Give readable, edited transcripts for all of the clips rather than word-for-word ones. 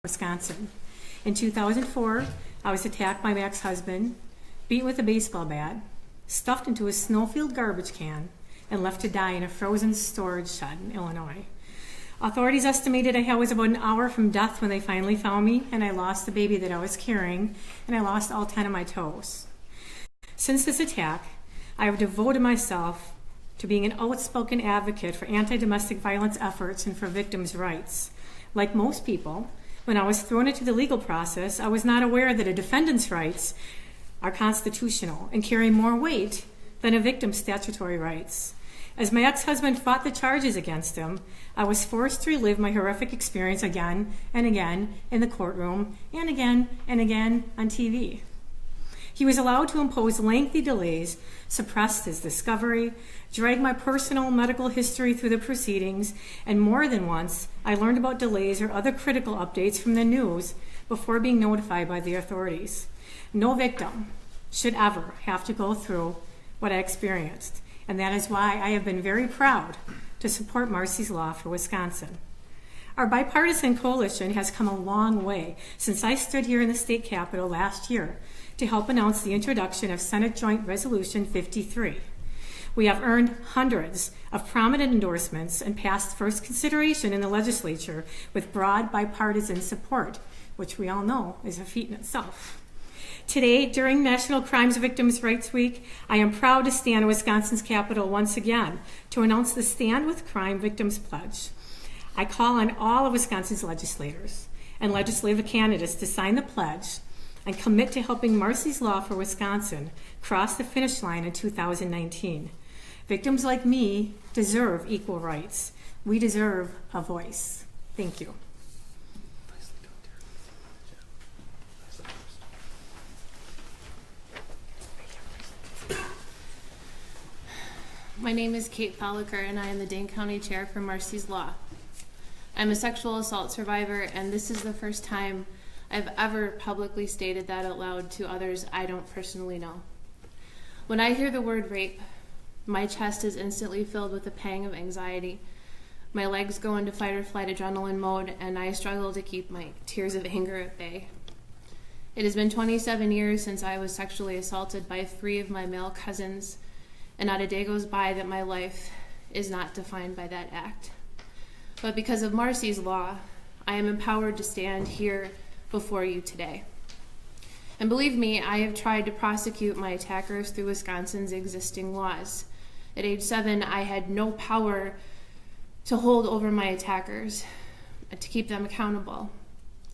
Wisconsin. In 2004, I was attacked by my ex-husband, beaten with a baseball bat, stuffed into a snowfield garbage can, and left to die in a frozen storage shed in Illinois. Authorities estimated I was about an hour from death when they finally found me, and I lost the baby that I was carrying, and I lost all 10 of my toes. Since this attack, I have devoted myself to being an outspoken advocate for anti-domestic violence efforts and for victims' rights. Like most people, when I was thrown into the legal process, I was not aware that a defendant's rights are constitutional and carry more weight than a victim's statutory rights. As my ex-husband fought the charges against him, I was forced to relive my horrific experience again and again in the courtroom and again on TV. He was allowed to impose lengthy delays, suppressed his discovery, dragged my personal medical history through the proceedings, and more than once, I learned about delays or other critical updates from the news before being notified by the authorities. No victim should ever have to go through what I experienced, and that is why I have been very proud to support Marsy's Law for Wisconsin. Our bipartisan coalition has come a long way since I stood here in the state capitol last year to help announce the introduction of Senate Joint Resolution 53. We have earned hundreds of prominent endorsements and passed first consideration in the legislature with broad bipartisan support, which we all know is a feat in itself. Today, during National Crimes Victims' Rights Week, I am proud to stand in Wisconsin's Capitol once again to announce the Stand with Crime Victims Pledge. I call on all of Wisconsin's legislators and legislative candidates to sign the pledge and commit to helping Marsy's Law for Wisconsin cross the finish line in 2019. Victims like me deserve equal rights. We deserve a voice. Thank you. My name is Kate Folliker, and I am the Dane County Chair for Marsy's Law. I'm a sexual assault survivor, and this is the first time I've ever publicly stated that out loud to others I don't personally know. When I hear the word rape, my chest is instantly filled with a pang of anxiety. My legs go into fight or flight adrenaline mode, and I struggle to keep my tears of anger at bay. It has been 27 years since I was sexually assaulted by 3 of my male cousins, and not a day goes by that my life is not defined by that act. But because of Marsy's Law, I am empowered to stand here before you today. And believe me, I have tried to prosecute my attackers through Wisconsin's existing laws. At age 7, I had no power to hold over my attackers, to keep them accountable.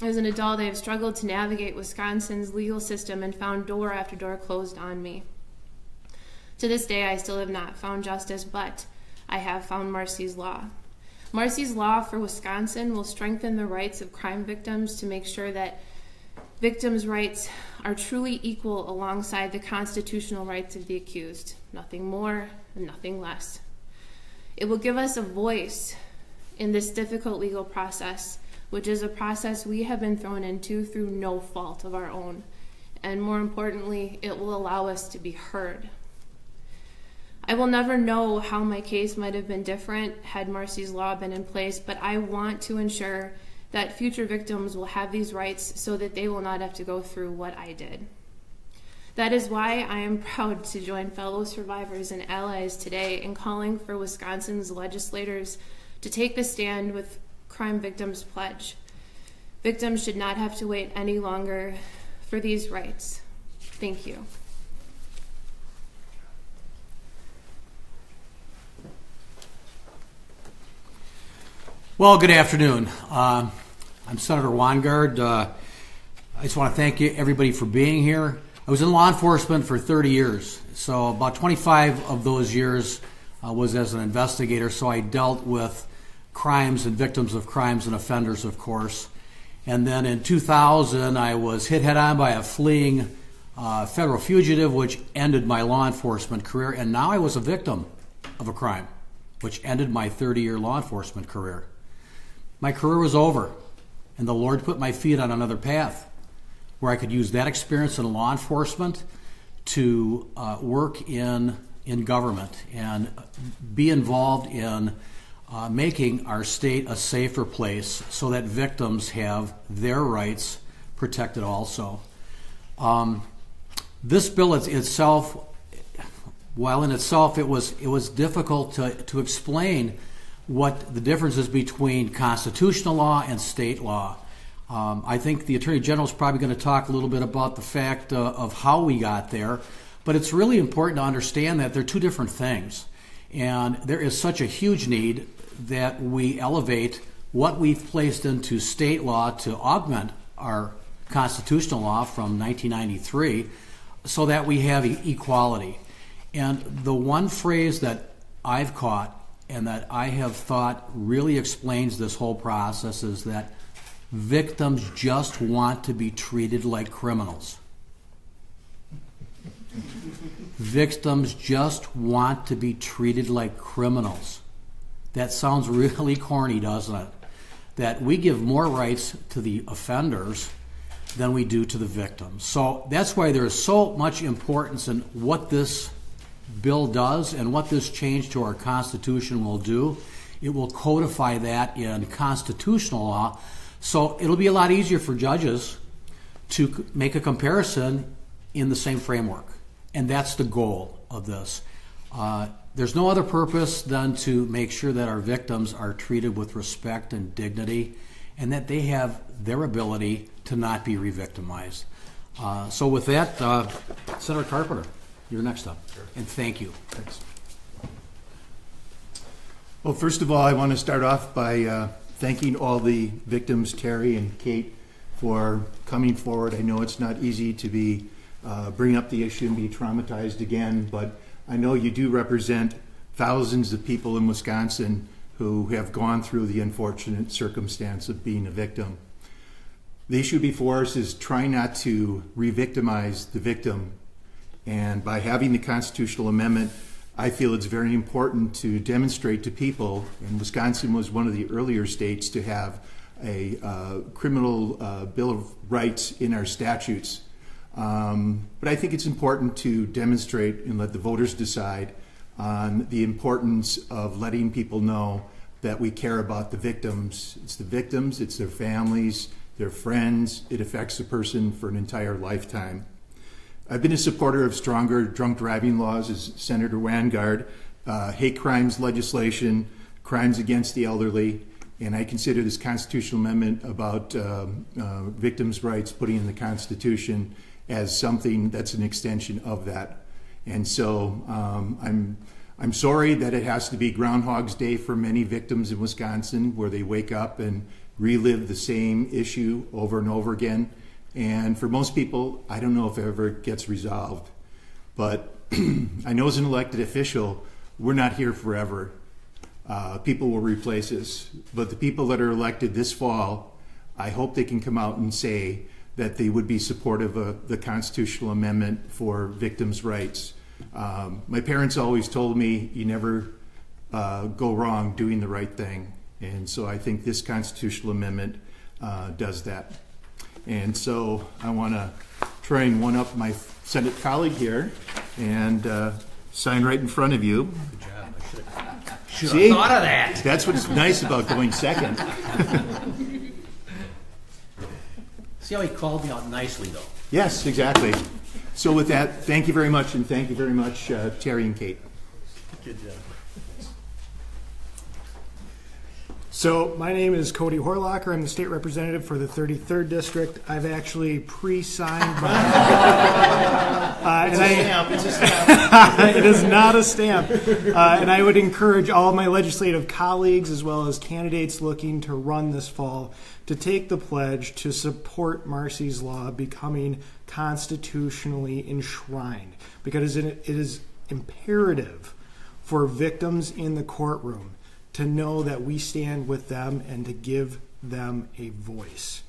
As an adult, I have struggled to navigate Wisconsin's legal system and found door after door closed on me. To this day, I still have not found justice, but I have found Marsy's Law. Marsy's Law for Wisconsin will strengthen the rights of crime victims to make sure that victims' rights are truly equal alongside the constitutional rights of the accused, nothing more and nothing less. It will give us a voice in this difficult legal process, which is a process we have been thrown into through no fault of our own. And more importantly, it will allow us to be heard. I will never know how my case might have been different had Marsy's Law been in place, but I want to ensure that future victims will have these rights so that they will not have to go through what I did. That is why I am proud to join fellow survivors and allies today in calling for Wisconsin's legislators to take the Stand with Crime Victims Pledge. Victims should not have to wait any longer for these rights. Thank you. Well, good afternoon. I'm Senator Weingard. I just want to thank you, everybody, for being here. I was in law enforcement for 30 years, so about 25 of those years was as an investigator, so I dealt with crimes and victims of crimes and offenders, of course. And then in 2000, I was hit head-on by a fleeing federal fugitive, which ended my law enforcement career, and now I was a victim of a crime, which ended my 30-year law enforcement career. My career was over, and the Lord put my feet on another path where I could use that experience in law enforcement to work in government and be involved in making our state a safer place so that victims have their rights protected also. This bill itself, while in itself it was difficult to explain what the difference is between constitutional law and state law. I think the Attorney General is probably going to talk a little bit about the fact of how we got there, but it's really important to understand that they're two different things. And there is such a huge need that we elevate what we've placed into state law to augment our constitutional law from 1993 so that we have equality. And the one phrase that I've caught and that I have thought really explains this whole process is that victims just want to be treated like criminals. Victims just want to be treated like criminals. That sounds really corny, doesn't it? That we give more rights to the offenders than we do to the victims. So that's why there is so much importance in what this bill does and what this change to our Constitution will do. It will codify that in constitutional law. So it'll be a lot easier for judges to make a comparison in the same framework. And that's the goal of this. There's no other purpose than to make sure that our victims are treated with respect and dignity and that they have their ability to not be re-victimized. So with that, Senator Carpenter, you're next up. Sure. And thank you. Thanks. Well, first of all, I want to start off by thanking all the victims, Terry and Kate, for coming forward. I know it's not easy to be bring up the issue and be traumatized again, but I know you do represent thousands of people in Wisconsin who have gone through the unfortunate circumstance of being a victim. The issue before us is trying not to re-victimize the victim, and by having the constitutional amendment, I feel it's very important to demonstrate to people, and Wisconsin was one of the earlier states to have a criminal Bill of Rights in our statutes. But I think it's important to demonstrate and let the voters decide on the importance of letting people know that we care about the victims. It's the victims, it's their families, their friends. It affects a person for an entire lifetime. I've been a supporter of stronger drunk driving laws as Senator Wangard, hate crimes legislation, crimes against the elderly, and I consider this constitutional amendment about victims' rights putting in the Constitution as something that's an extension of that. And so I'm sorry that it has to be Groundhog's Day for many victims in Wisconsin, where they wake up and relive the same issue over and over again. And for most people, I don't know if it ever gets resolved. But I know as an elected official, we're not here forever. People will replace us. But the people that are elected this fall, I hope they can come out and say that they would be supportive of the constitutional amendment for victims' rights. My parents always told me you never go wrong doing the right thing. And so I think this constitutional amendment does that. And so I want to try and one-up my Senate colleague here and sign right in front of you. Good job. I should have thought of that. That's what's nice about going second. See how he called me out nicely, though. Yes, exactly. So with that, thank you very much, and thank you very much, Terry and Kate. Good job. So my name is Cody Horlocker. I'm the state representative for the 33rd District. I've actually pre-signed my... It's a stamp. It is not a stamp. And I would encourage all of my legislative colleagues as well as candidates looking to run this fall to take the pledge to support Marsy's law becoming constitutionally enshrined, because it is imperative for victims in the courtroom to know that we stand with them and to give them a voice.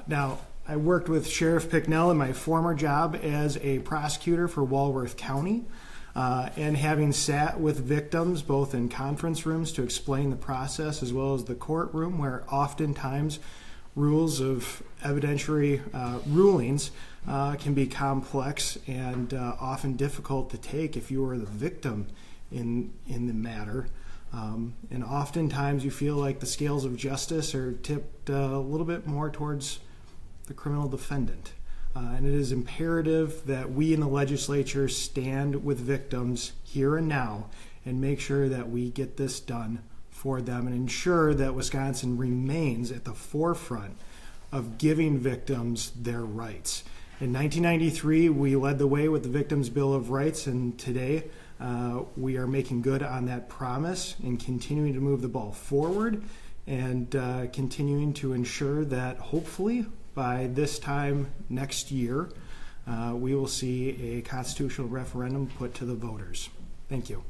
Now, I worked with Sheriff Picknell in my former job as a prosecutor for Walworth County, and having sat with victims both in conference rooms to explain the process as well as the courtroom, where oftentimes rules of evidentiary rulings can be complex and often difficult to take if you are the victim in the matter. And oftentimes you feel like the scales of justice are tipped a little bit more towards the criminal defendant. And it is imperative that we in the legislature stand with victims here and now and make sure that we get this done for them and ensure that Wisconsin remains at the forefront of giving victims their rights. In 1993, we led the way with the Victims' Bill of Rights, and today we are making good on that promise and continuing to move the ball forward and continuing to ensure that hopefully by this time next year, we will see a constitutional referendum put to the voters. Thank you.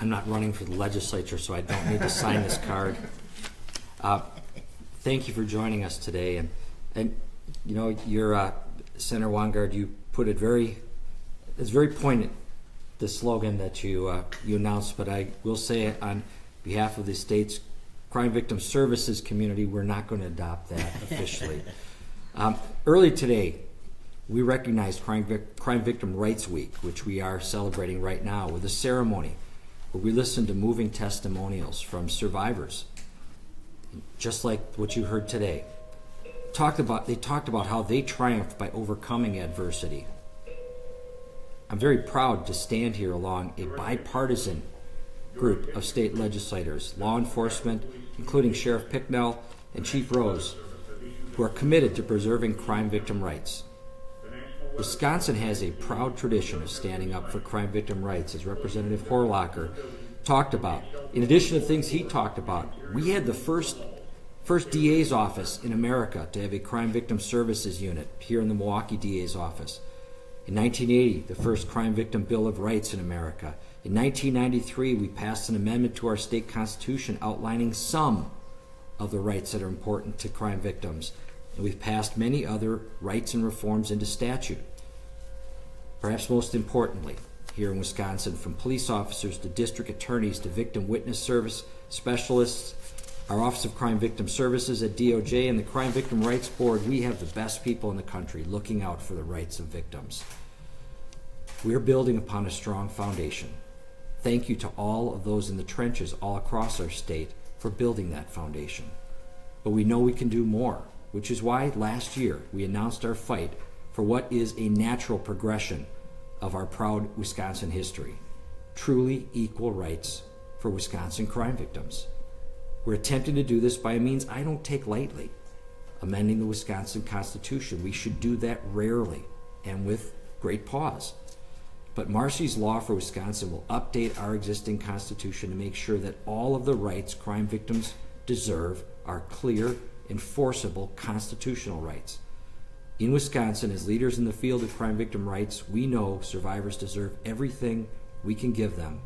I'm not running for the legislature, so I don't need to sign this card. Thank you for joining us today. And you know, your Senator Weingard, you put it it's very poignant, the slogan that you announced, but I will say on behalf of the state's crime victim services community, we're not going to adopt that officially. Early today, we recognized Crime Victim Rights Week, which we are celebrating right now with a ceremony where we listened to moving testimonials from survivors, just like what you heard today. They talked about how they triumphed by overcoming adversity. I'm very proud to stand here along a bipartisan group of state legislators, law enforcement, including Sheriff Picknell and Chief Rose, who are committed to preserving crime victim rights. Wisconsin has a proud tradition of standing up for crime victim rights, as Representative Horlacher talked about. In addition to things he talked about, we had the first DA's office in America to have a crime victim services unit here in the Milwaukee DA's office. In 1980, the first crime victim Bill of Rights in America. In 1993, we passed an amendment to our state constitution outlining some of the rights that are important to crime victims. And we've passed many other rights and reforms into statute. Perhaps most importantly, here in Wisconsin, from police officers to district attorneys to victim witness service specialists, our Office of Crime Victim Services at DOJ and the Crime Victim Rights Board, we have the best people in the country looking out for the rights of victims. We're building upon a strong foundation. Thank you to all of those in the trenches all across our state for building that foundation. But we know we can do more, which is why last year we announced our fight for what is a natural progression of our proud Wisconsin history: truly equal rights for Wisconsin crime victims. We're attempting to do this by a means I don't take lightly, amending the Wisconsin Constitution. We should do that rarely and with great pause. But Marsy's Law for Wisconsin will update our existing Constitution to make sure that all of the rights crime victims deserve are clear, enforceable constitutional rights. In Wisconsin, as leaders in the field of crime victim rights, we know survivors deserve everything we can give them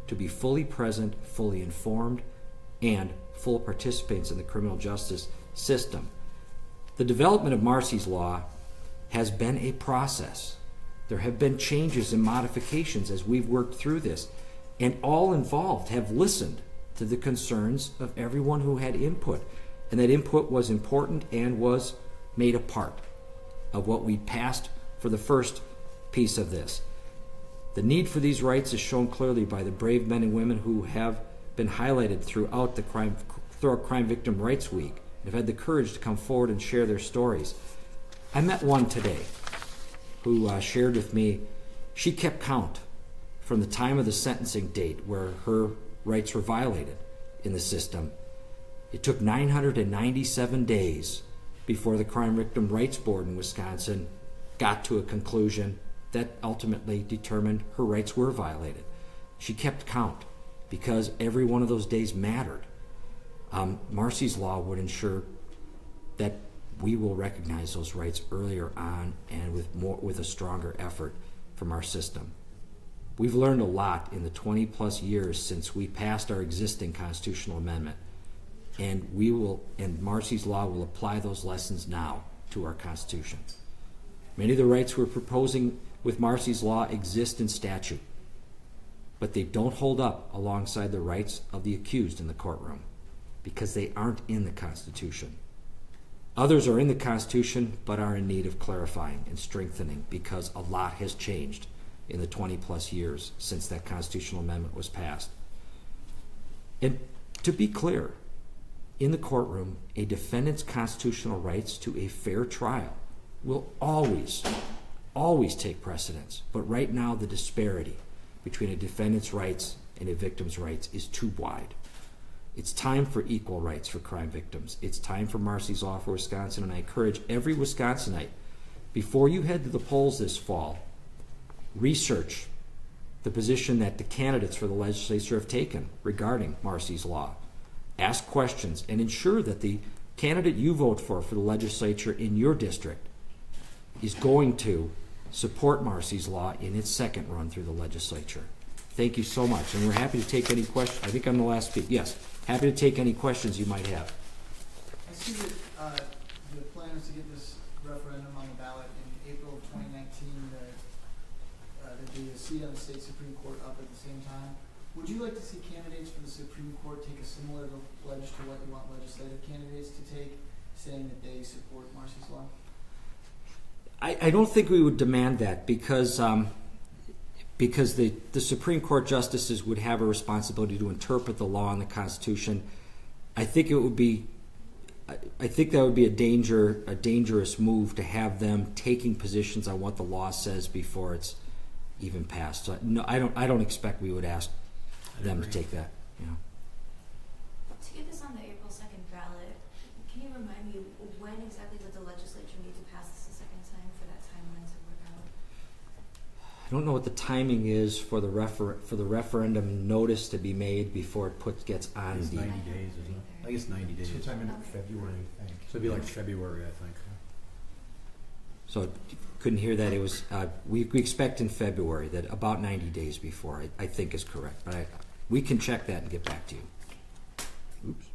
to be fully present, fully informed, and full participants in the criminal justice system. The development of Marsy's Law has been a process. There have been changes and modifications as we've worked through this, and all involved have listened to the concerns of everyone who had input, and that input was important and was made a part of what we passed for the first piece of this. The need for these rights is shown clearly by the brave men and women who have been highlighted throughout Crime Victim Rights Week and have had the courage to come forward and share their stories. I met one today who shared with me she kept count from the time of the sentencing date where her rights were violated in the system. It took 997 days before the Crime Victim Rights Board in Wisconsin got to a conclusion that ultimately determined her rights were violated. She kept count because every one of those days mattered. Marsy's Law would ensure that we will recognize those rights earlier on and with a stronger effort from our system. We've learned a lot in the 20 plus years since we passed our existing constitutional amendment, and Marsy's Law will apply those lessons now to our Constitution. Many of the rights we're proposing with Marsy's Law exist in statute, but they don't hold up alongside the rights of the accused in the courtroom because they aren't in the Constitution. Others are in the Constitution but are in need of clarifying and strengthening because a lot has changed in the 20 plus years since that constitutional amendment was passed. And to be clear, in the courtroom, a defendant's constitutional rights to a fair trial will always take precedence. But right now, the disparity between a defendant's rights and a victim's rights is too wide. It's time for equal rights for crime victims. It's time for Marsy's Law for Wisconsin, and I encourage every Wisconsinite, before you head to the polls this fall, research the position that the candidates for the legislature have taken regarding Marsy's Law. Ask questions and ensure that the candidate you vote for the legislature in your district is going to support Marsy's Law in its second run through the legislature. Thank you so much, and we're happy to take any questions. I think I'm the last speaker. Yes, happy to take any questions you might have. I see that the plan is to get this referendum on the ballot in April of 2019, that the seat on the state Supreme Court up at the same time. Would you like to see candidates for the Supreme Court take a similar pledge to what you want legislative candidates to take, saying that they support Marsy's Law? I don't think we would demand that because the Supreme Court justices would have a responsibility to interpret the law and the Constitution. I think that would be a dangerous move to have them taking positions on what the law says before it's even passed. So no, I don't expect we would ask them to take that. You know. To get this on the April 2nd ballot, can you remind me when exactly would the legislature need to pass this a second time for that timeline to work out? I don't know what the timing is for the referendum notice to be made before it gets on It's the. 90 days, isn't it? I think it's 90 days. Sometime in February, I think. So it'd be like February, I think. So couldn't hear that. It was we expect in February, that about 90 days before. I think is correct, but we can check that and get back to you. Oops.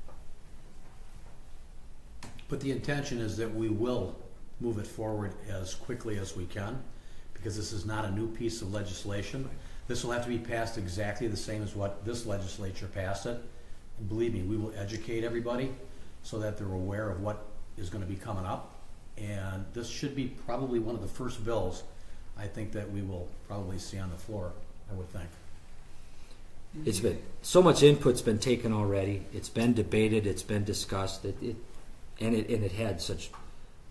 But the intention is that we will move it forward as quickly as we can, because this is not a new piece of legislation. This will have to be passed exactly the same as what this legislature passed it. And believe me, we will educate everybody so that they're aware of what is going to be coming up. And this should be probably one of the first bills I think that we will probably see on the floor, I would think. It's been so much input's been taken already. It's been debated. It's been discussed. It had such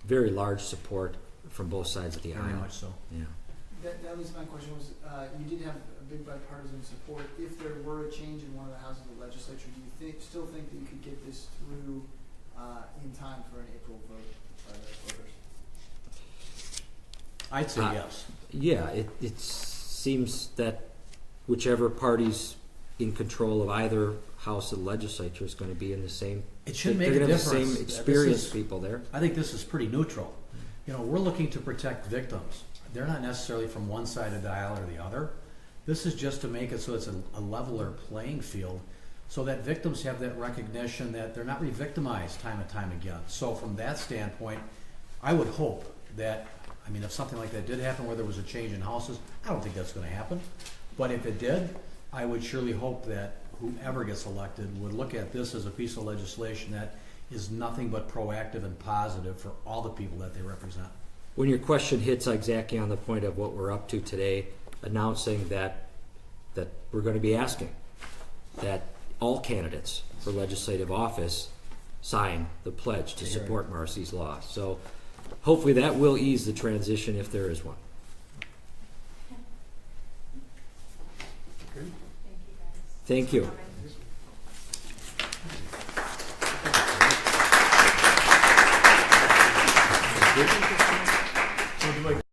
very large support from both sides of the aisle. Very much so. Yeah. That was my question. Was you did have a big bipartisan support. If there were a change in one of the houses of the legislature, do you still think that you could get this through in time for an April vote by the voters? I'd say yes. Yeah, it seems that whichever party's in control of either house of the legislature is going to be in the same. It should they're make a going to difference. have the same experienced people there. I think this is pretty neutral. You know, we're looking to protect victims. They're not necessarily from one side of the aisle or the other. This is just to make it so it's a leveler playing field, so that victims have that recognition that they're not re-victimized time and time again. So from that standpoint, I would hope that, I mean, if something like that did happen where there was a change in houses, I don't think that's going to happen. But if it did, I would surely hope that whoever gets elected would look at this as a piece of legislation that is nothing but proactive and positive for all the people that they represent. When your question hits exactly on the point of what we're up to today, announcing that we're going to be asking that all candidates for legislative office sign the pledge to support Marsy's Law. So hopefully that will ease the transition if there is one. Thank you. Thank you.